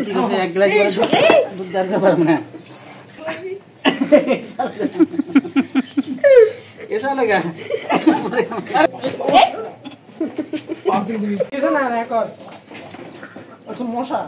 ঠিক আছে এক গ্লাস দুধ দরকার পারবে না कैसा लगा कैसा ना record अच्छा मशा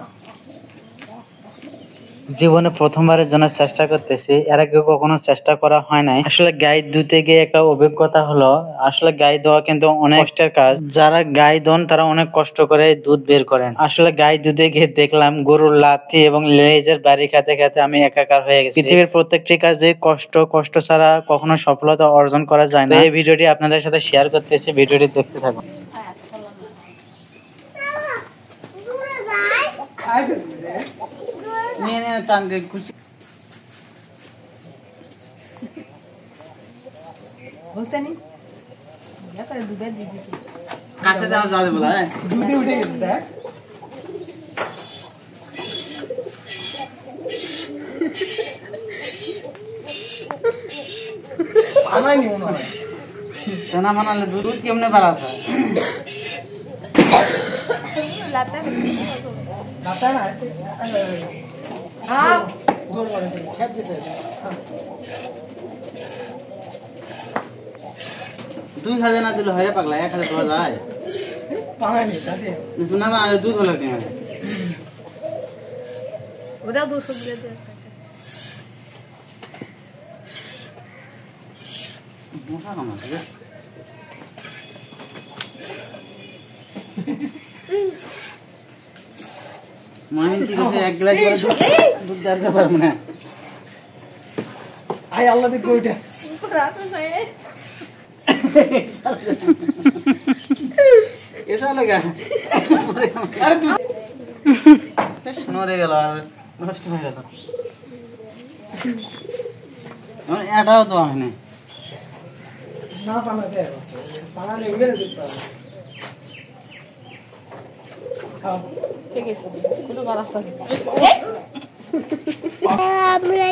জীবনে প্রথমবারের জন্য চেষ্টা করতেছি, এর আগে কখনো চেষ্টা করা হয় নাই। আসলে গাই দুধে গিয়ে একটা অভিজ্ঞতা হলো, আসলে গাই দোয়া কিন্তু অনেক কষ্টের কাজ। যারা গাই দোন তারা অনেক কষ্ট করে দুধ বের করেন। আসলে গাই দুধে গিয়ে দেখলাম গরুর লাথি এবং লেজের বাড়ি খেতে খেতে আমি একাকার হয়ে গেছি। পৃথিবীর প্রত্যেকটি কাজে কষ্ট ছাড়া কখনো সফলতা অর্জন করা যায় না। এই ভিডিওটি আপনাদের সাথে শেয়ার করতেছি, ভিডিওটি দেখতে থাকুন। টান দিয়ে খুশি बोलते नहीं या तेरे दूध दे दी কাছে যাও যাও বলা है दूध उठे देख पाना नहीं होना तना मानाले दूध केमने बाला था लाता है ना हां जोर मारे खेत दिसे 2000 না দিলে হয় পাগলা 1000 দেওয়া যায় पाना नहीं जाते तुना मानाले दूध হলো কেন ওটা 200 দিলে দে মোটা কাম আছে মাইন ঠিক আছে এক গ্লাস দুধ দরকার পারবে না आई अल्लाह दे कोइटा रात में से कैसा लगा अरे तू নড়ে গেল আর নষ্ট হয়ে গেল মানে এটাও তো হয় না ना पाना दे पाना ले उड़े दे हां ঠিক আছে কোনো রাস্তা নেই আমরা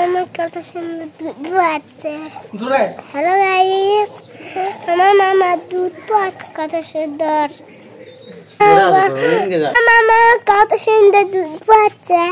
আমার কথা শুনলে দুধ পাচ্ছে जोरे হ্যালো গাইস আমার মামা দুধ পাচ্ছে কত সুন্দর মামা কত সুন্দর দুধ পাচ্ছে